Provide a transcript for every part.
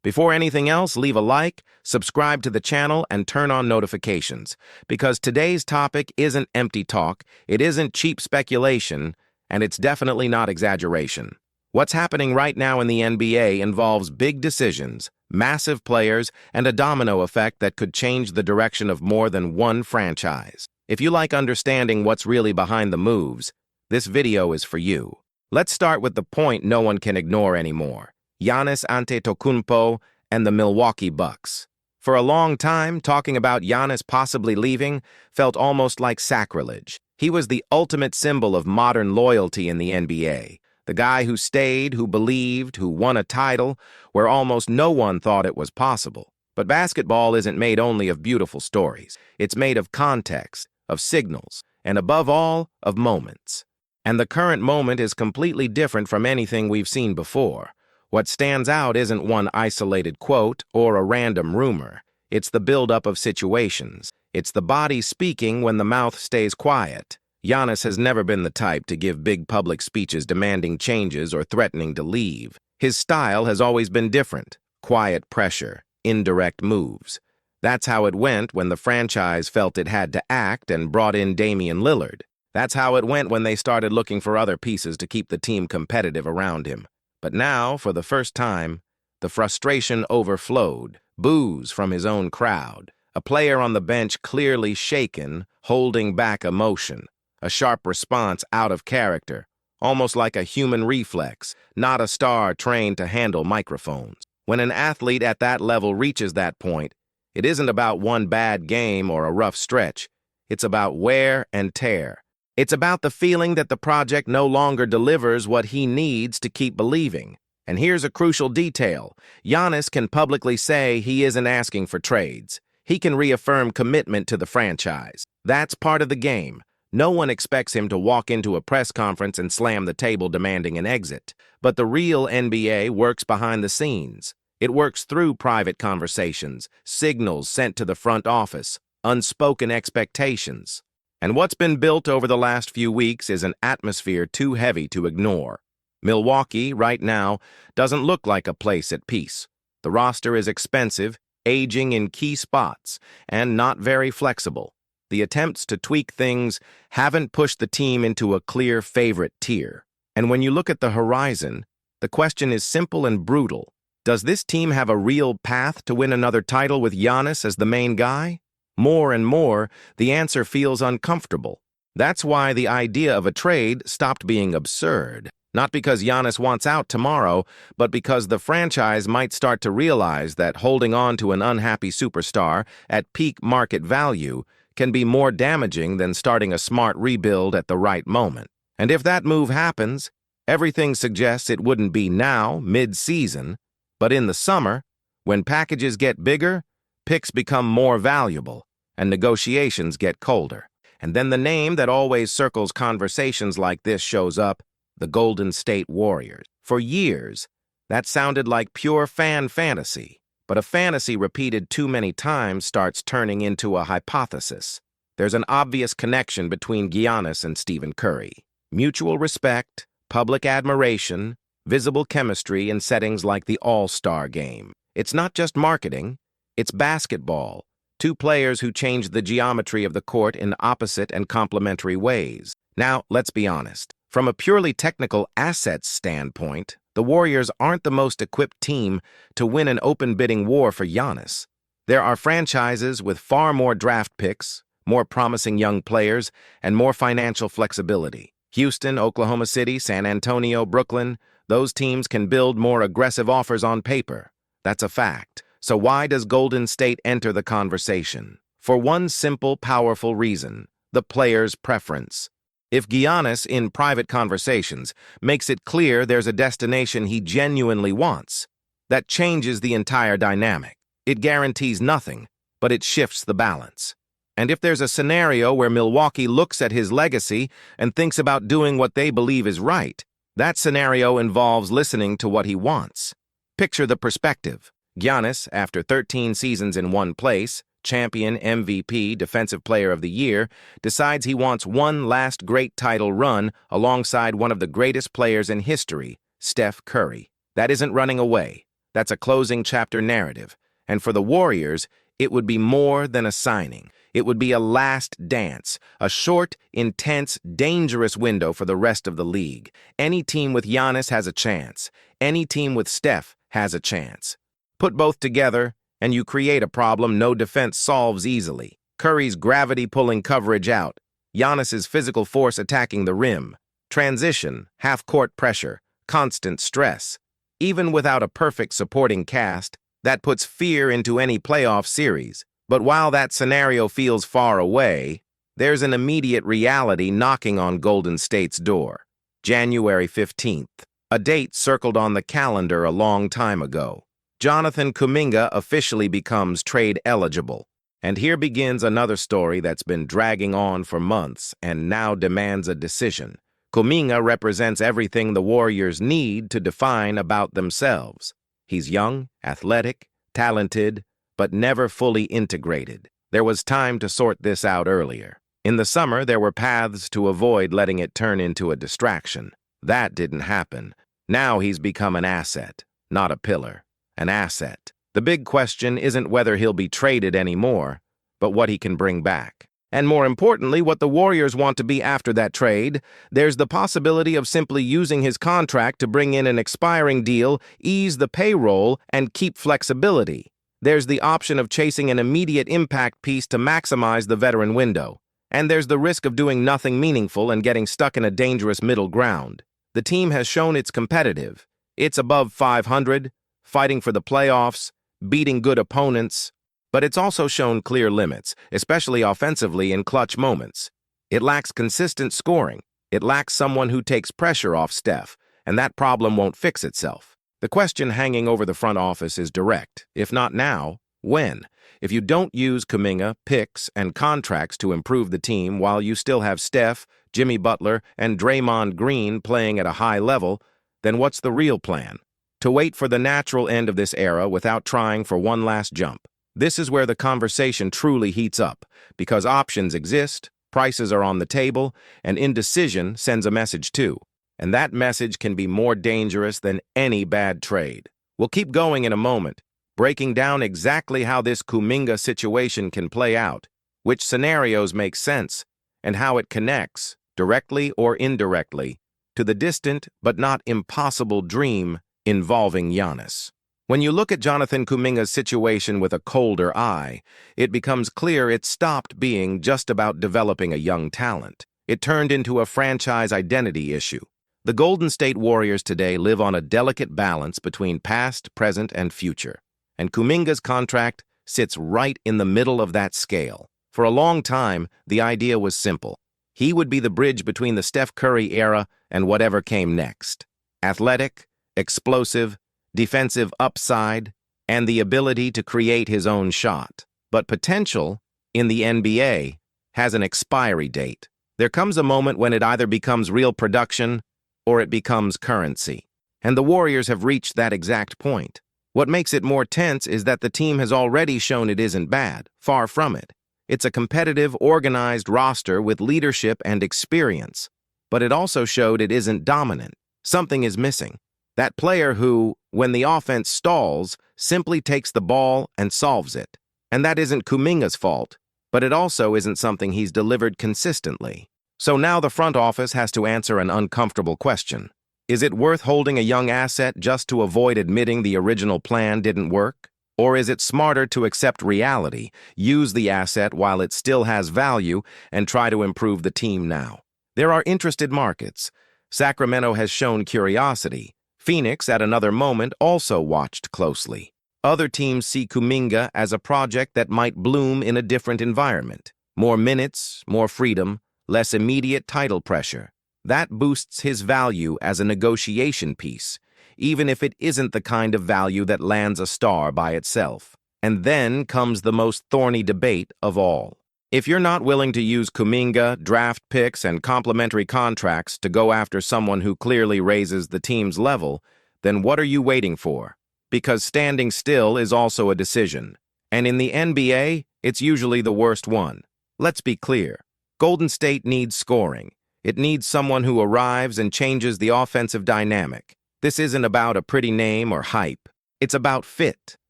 Before anything else, leave a like, subscribe to the channel, and turn on notifications, because today's topic isn't empty talk, it isn't cheap speculation, and it's definitely not exaggeration. What's happening right now in the NBA involves big decisions, massive players, and a domino effect that could change the direction of more than one franchise. If you like understanding what's really behind the moves, this video is for you. Let's start with the point no one can ignore anymore. Giannis Antetokounmpo and the Milwaukee Bucks. For a long time, talking about Giannis possibly leaving felt almost like sacrilege. He was the ultimate symbol of modern loyalty in the NBA. The guy who stayed, who believed, who won a title, where almost no one thought it was possible. But basketball isn't made only of beautiful stories. It's made of context, of signals, and above all, of moments. And the current moment is completely different from anything we've seen before. What stands out isn't one isolated quote or a random rumor. It's the buildup of situations. It's the body speaking when the mouth stays quiet. Giannis has never been the type to give big public speeches demanding changes or threatening to leave. His style has always been different. Quiet pressure, indirect moves. That's how it went when the franchise felt it had to act and brought in Damian Lillard. That's how it went when they started looking for other pieces to keep the team competitive around him. But now, for the first time, the frustration overflowed, boos from his own crowd, a player on the bench clearly shaken, holding back emotion, a sharp response out of character, almost like a human reflex, not a star trained to handle microphones. When an athlete at that level reaches that point, it isn't about one bad game or a rough stretch. It's about wear and tear. It's about the feeling that the project no longer delivers what he needs to keep believing. And here's a crucial detail. Giannis can publicly say he isn't asking for trades. He can reaffirm commitment to the franchise. That's part of the game. No one expects him to walk into a press conference and slam the table demanding an exit. But the real NBA works behind the scenes. It works through private conversations, signals sent to the front office, unspoken expectations. And what's been built over the last few weeks is an atmosphere too heavy to ignore. Milwaukee, right now, doesn't look like a place at peace. The roster is expensive, aging in key spots, and not very flexible. The attempts to tweak things haven't pushed the team into a clear favorite tier. And when you look at the horizon, the question is simple and brutal. Does this team have a real path to win another title with Giannis as the main guy? More and more, the answer feels uncomfortable. That's why the idea of a trade stopped being absurd. Not because Giannis wants out tomorrow, but because the franchise might start to realize that holding on to an unhappy superstar at peak market value can be more damaging than starting a smart rebuild at the right moment. And if that move happens, everything suggests it wouldn't be now, mid-season, but in the summer, when packages get bigger, picks become more valuable, and negotiations get colder. And then the name that always circles conversations like this shows up, the Golden State Warriors. For years, that sounded like pure fan fantasy, but a fantasy repeated too many times starts turning into a hypothesis. There's an obvious connection between Giannis and Stephen Curry. Mutual respect, public admiration, visible chemistry in settings like the All-Star game. It's not just marketing. It's basketball, two players who change the geometry of the court in opposite and complementary ways. Now, let's be honest. From a purely technical assets standpoint, the Warriors aren't the most equipped team to win an open bidding war for Giannis. There are franchises with far more draft picks, more promising young players, and more financial flexibility. Houston, Oklahoma City, San Antonio, Brooklyn, those teams can build more aggressive offers on paper. That's a fact. So why does Golden State enter the conversation? For one simple, powerful reason: the player's preference. If Giannis, in private conversations, makes it clear there's a destination he genuinely wants, that changes the entire dynamic. It guarantees nothing, but it shifts the balance. And if there's a scenario where Milwaukee looks at his legacy and thinks about doing what they believe is right, that scenario involves listening to what he wants. Picture the perspective. Giannis, after 13 seasons in one place, champion, MVP, Defensive Player of the Year, decides he wants one last great title run alongside one of the greatest players in history, Steph Curry. That isn't running away. That's a closing chapter narrative. And for the Warriors, it would be more than a signing. It would be a last dance, a short, intense, dangerous window for the rest of the league. Any team with Giannis has a chance. Any team with Steph has a chance. Put both together, and you create a problem no defense solves easily. Curry's gravity pulling coverage out, Giannis's physical force attacking the rim, transition, half-court pressure, constant stress. Even without a perfect supporting cast, that puts fear into any playoff series. But while that scenario feels far away, there's an immediate reality knocking on Golden State's door. January 15th, a date circled on the calendar a long time ago. Jonathan Kuminga officially becomes trade eligible. And here begins another story that's been dragging on for months and now demands a decision. Kuminga represents everything the Warriors need to define about themselves. He's young, athletic, talented, but never fully integrated. There was time to sort this out earlier. In the summer, there were paths to avoid letting it turn into a distraction. That didn't happen. Now he's become an asset, not a pillar. An asset. The big question isn't whether he'll be traded anymore, but what he can bring back. And more importantly, what the Warriors want to be after that trade. There's the possibility of simply using his contract to bring in an expiring deal, ease the payroll, and keep flexibility. There's the option of chasing an immediate impact piece to maximize the veteran window. And there's the risk of doing nothing meaningful and getting stuck in a dangerous middle ground. The team has shown it's competitive. It's above 500, fighting for the playoffs, beating good opponents, but it's also shown clear limits, especially offensively in clutch moments. It lacks consistent scoring. It lacks someone who takes pressure off Steph, and that problem won't fix itself. The question hanging over the front office is direct. If not now, when? If you don't use Kuminga, picks, and contracts to improve the team while you still have Steph, Jimmy Butler, and Draymond Green playing at a high level, then what's the real plan? To wait for the natural end of this era without trying for one last jump. This is where the conversation truly heats up, because options exist, prices are on the table, and indecision sends a message too. And that message can be more dangerous than any bad trade. We'll keep going in a moment, breaking down exactly how this Kuminga situation can play out, which scenarios make sense, and how it connects, directly or indirectly, to the distant but not impossible dream involving Giannis. When you look at Jonathan Kuminga's situation with a colder eye, it becomes clear it stopped being just about developing a young talent. It turned into a franchise identity issue. The Golden State Warriors today live on a delicate balance between past, present, and future. And Kuminga's contract sits right in the middle of that scale. For a long time, the idea was simple. He would be the bridge between the Steph Curry era and whatever came next. Athletic, explosive, defensive upside, and the ability to create his own shot. But potential, in the NBA, has an expiry date. There comes a moment when it either becomes real production or it becomes currency. And the Warriors have reached that exact point. What makes it more tense is that the team has already shown it isn't bad, far from it. It's a competitive, organized roster with leadership and experience. But it also showed it isn't dominant. Something is missing. That player who, when the offense stalls, simply takes the ball and solves it. And that isn't Kuminga's fault, but it also isn't something he's delivered consistently. So now the front office has to answer an uncomfortable question. Is it worth holding a young asset just to avoid admitting the original plan didn't work? Or is it smarter to accept reality, use the asset while it still has value, and try to improve the team now? There are interested markets. Sacramento has shown curiosity. Phoenix, at another moment, also watched closely. Other teams see Kuminga as a project that might bloom in a different environment. More minutes, more freedom, less immediate title pressure. That boosts his value as a negotiation piece, even if it isn't the kind of value that lands a star by itself. And then comes the most thorny debate of all. If you're not willing to use Kuminga, draft picks, and complimentary contracts to go after someone who clearly raises the team's level, then what are you waiting for? Because standing still is also a decision. And in the NBA, it's usually the worst one. Let's be clear. Golden State needs scoring. It needs someone who arrives and changes the offensive dynamic. This isn't about a pretty name or hype. It's about fit,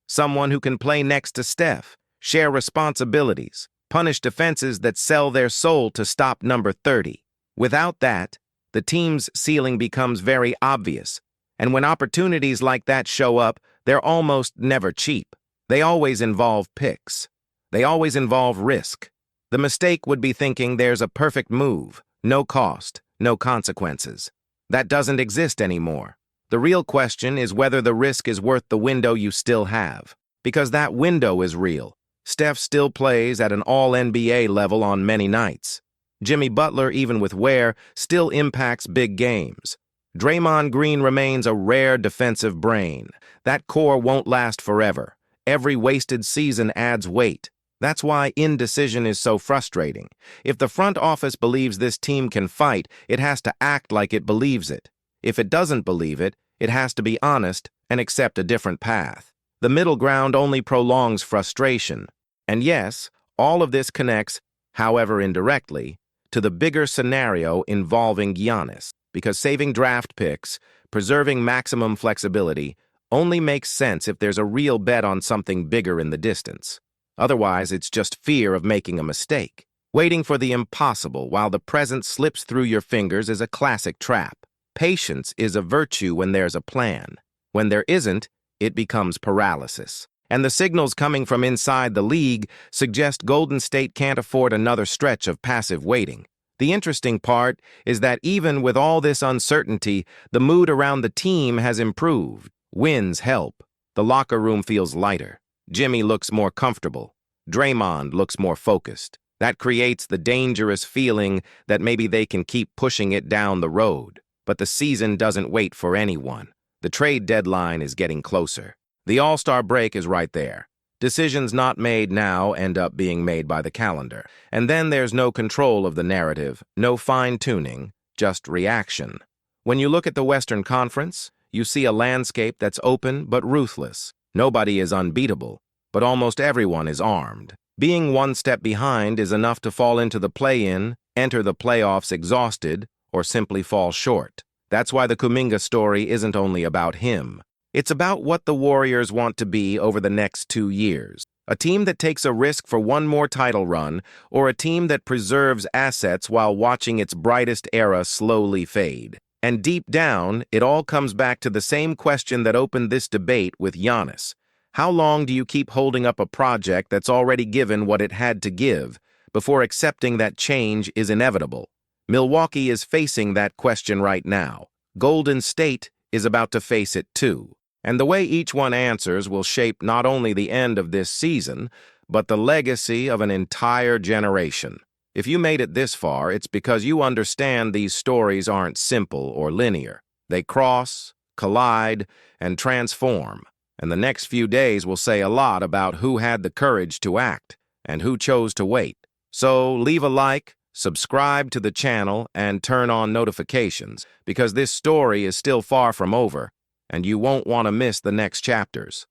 someone who can play next to Steph, share responsibilities, punish defenses that sell their soul to stop number 30. Without that, the team's ceiling becomes very obvious, and when opportunities like that show up, they're almost never cheap. They always involve picks. They always involve risk. The mistake would be thinking there's a perfect move, no cost, no consequences. That doesn't exist anymore. The real question is whether the risk is worth the window you still have. Because that window is real. Steph still plays at an all-NBA level on many nights. Jimmy Butler, even with wear, still impacts big games. Draymond Green remains a rare defensive brain. That core won't last forever. Every wasted season adds weight. That's why indecision is so frustrating. If the front office believes this team can fight, it has to act like it believes it. If it doesn't believe it, it has to be honest and accept a different path. The middle ground only prolongs frustration. And yes, all of this connects, however indirectly, to the bigger scenario involving Giannis, because saving draft picks, preserving maximum flexibility, only makes sense if there's a real bet on something bigger in the distance. Otherwise, it's just fear of making a mistake. Waiting for the impossible while the present slips through your fingers is a classic trap. Patience is a virtue when there's a plan. When there isn't, it becomes paralysis. And the signals coming from inside the league suggest Golden State can't afford another stretch of passive waiting. The interesting part is that even with all this uncertainty, the mood around the team has improved. Wins help. The locker room feels lighter. Jimmy looks more comfortable. Draymond looks more focused. That creates the dangerous feeling that maybe they can keep pushing it down the road. But the season doesn't wait for anyone. The trade deadline is getting closer. The All-Star break is right there. Decisions not made now end up being made by the calendar. And then there's no control of the narrative, no fine-tuning, just reaction. When you look at the Western Conference, you see a landscape that's open but ruthless. Nobody is unbeatable, but almost everyone is armed. Being one step behind is enough to fall into the play-in, enter the playoffs exhausted, or simply fall short. That's why the Kuminga story isn't only about him. It's about what the Warriors want to be over the next 2 years. A team that takes a risk for one more title run, or a team that preserves assets while watching its brightest era slowly fade. And deep down, it all comes back to the same question that opened this debate with Giannis. How long do you keep holding up a project that's already given what it had to give before accepting that change is inevitable? Milwaukee is facing that question right now. Golden State is about to face it too. And the way each one answers will shape not only the end of this season, but the legacy of an entire generation. If you made it this far, it's because you understand these stories aren't simple or linear. They cross, collide, and transform. And the next few days will say a lot about who had the courage to act and who chose to wait. So leave a like, subscribe to the channel, and turn on notifications, because this story is still far from over, and you won't want to miss the next chapters.